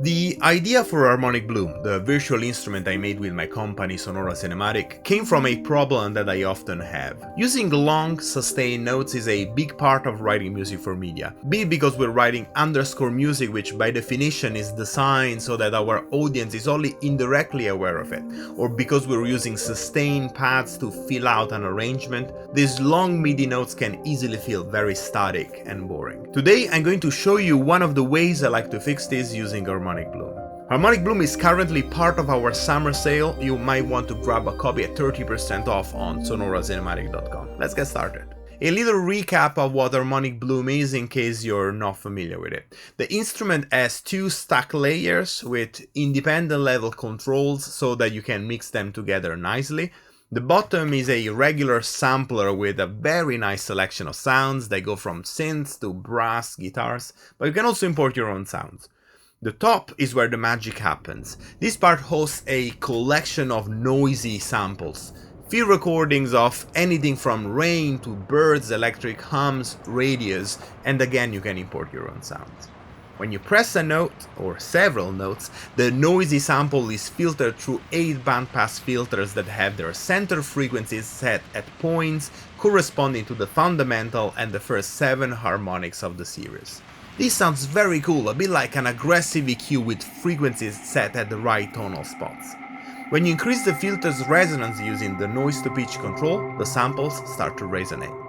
The idea for Harmonic Bloom, the virtual instrument I made with my company Sonora Cinematic, came from a problem that I often have. Using long, sustained notes is a big part of writing music for media, be it because we're writing underscore music, which by definition is designed so that our audience is only indirectly aware of it, or because we're using sustained pads to fill out an arrangement. These long MIDI notes can easily feel very static and boring. Today I'm going to show you one of the ways I like to fix this using Harmonic Bloom. Harmonic Bloom is currently part of our summer sale. You might want to grab a copy at 30% off on sonoracinematic.com. Let's get started. A little recap of what Harmonic Bloom is in case you're not familiar with it. The instrument has two stack layers with independent level controls so that you can mix them together nicely. The bottom is a regular sampler with a very nice selection of sounds that go from synths to brass guitars, but you can also import your own sounds. The top is where the magic happens. This part hosts a collection of noisy samples. Few recordings of anything from rain to birds, electric hums, radios, and again you can import your own sounds. When you press a note, or several notes, the noisy sample is filtered through 8 bandpass filters that have their center frequencies set at points corresponding to the fundamental and the first 7 harmonics of the series. This sounds very cool, a bit like an aggressive EQ with frequencies set at the right tonal spots. When you increase the filter's resonance using the noise to pitch control, the samples start to resonate.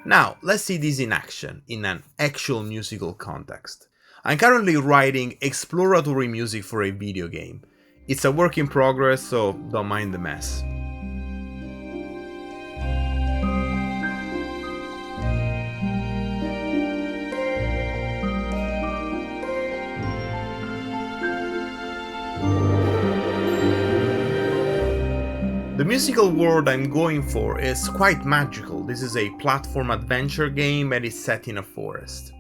Now, let's see this in action, in an actual musical context. I'm currently writing exploratory music for a video game. It's a work in progress, so don't mind the mess. The musical world I'm going for is quite magical. This is a platform adventure game and it's set in a forest.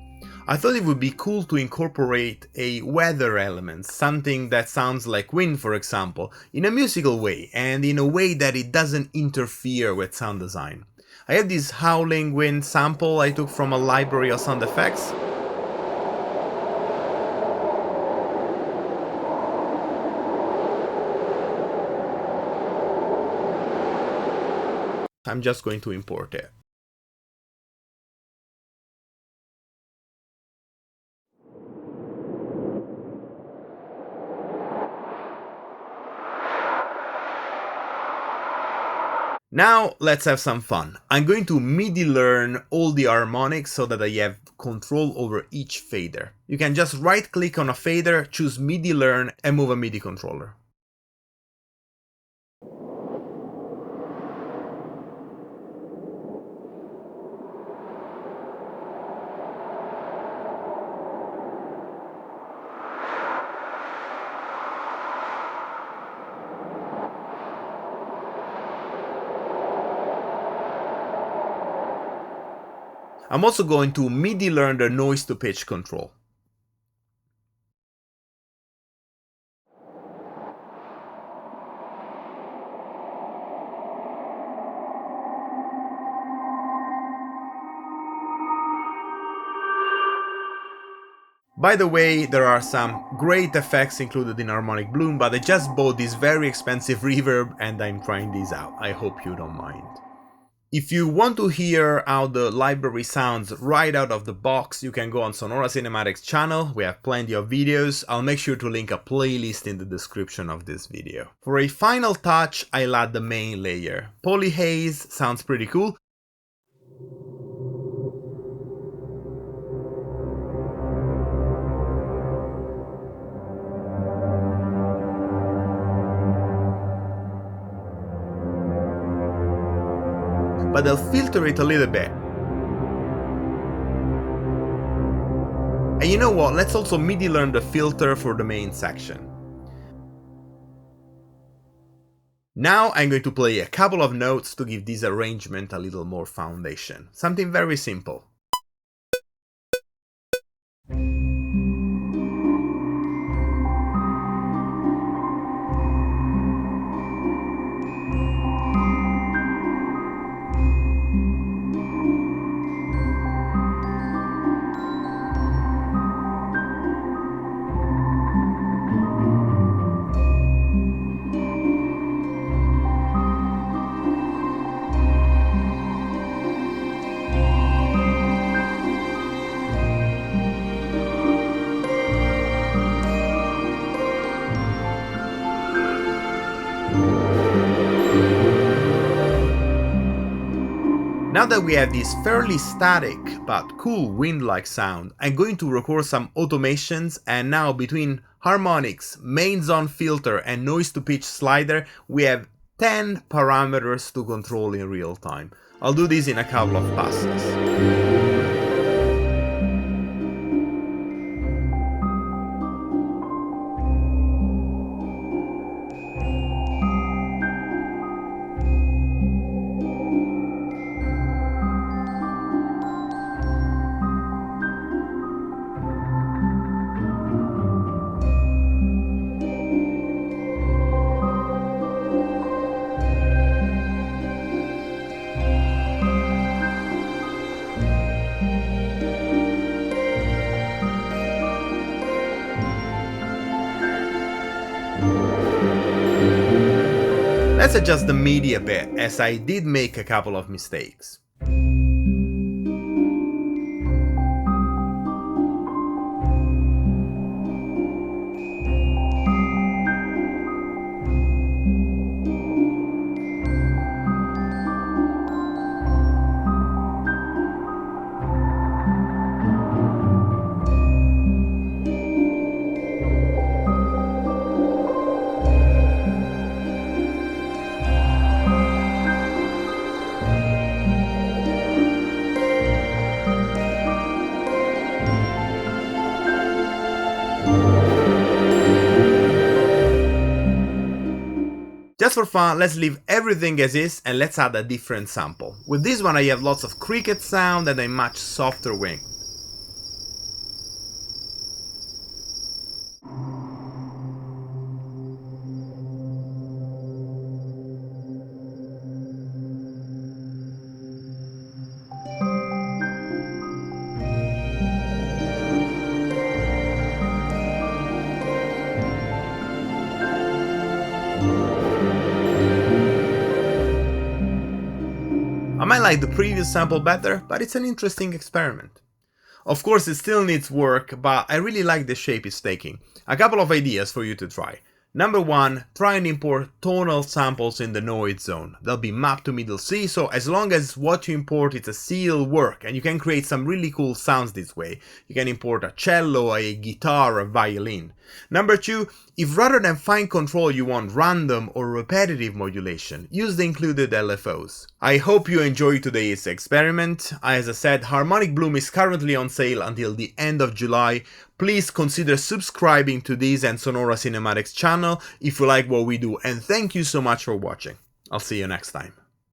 I thought it would be cool to incorporate a weather element, something that sounds like wind for example, in a musical way and in a way that it doesn't interfere with sound design. I have this howling wind sample I took from a library of sound effects. I'm just going to import it. Now let's have some fun. I'm going to MIDI learn all the harmonics so that I have control over each fader. You can just right click on a fader, choose MIDI learn and move a MIDI controller. I'm also going to MIDI learn the noise to pitch control. By the way, there are some great effects included in Harmonic Bloom, but I just bought this very expensive reverb and I'm trying this out. I hope you don't mind. If you want to hear how the library sounds right out of the box, you can go on Sonora Cinematic's channel. We have plenty of videos. I'll make sure to link a playlist in the description of this video. For a final touch, I'll add the main layer. Polyhaze sounds pretty cool. But I'll filter it a little bit. And you know what, let's also MIDI learn the filter for the main section. Now I'm going to play a couple of notes to give this arrangement a little more foundation. Something very simple. Now that we have this fairly static but cool wind-like sound, I'm going to record some automations, and now between harmonics, main zone filter and noise to pitch slider, we have 10 parameters to control in real time. I'll do this in a couple of passes. Let's adjust the MIDI a bit, as I did make a couple of mistakes. Just for fun, let's leave everything as is and let's add a different sample. With this one I have lots of cricket sound and a much softer wing. I might like the previous sample better, but it's an interesting experiment. Of course it still needs work, but I really like the shape it's taking. A couple of ideas for you to try. Number 1, try and import tonal samples in the noise zone. They'll be mapped to middle C, so as long as what you import is a C, it'll work, and you can create some really cool sounds this way. You can import a cello, a guitar, a violin. Number 2, if rather than fine control you want random or repetitive modulation, use the included LFOs. I hope you enjoyed today's experiment. As I said, Harmonic Bloom is currently on sale until the end of July. Please consider subscribing to this and Sonora Cinematics channel if you like what we do, and thank you so much for watching. I'll see you next time.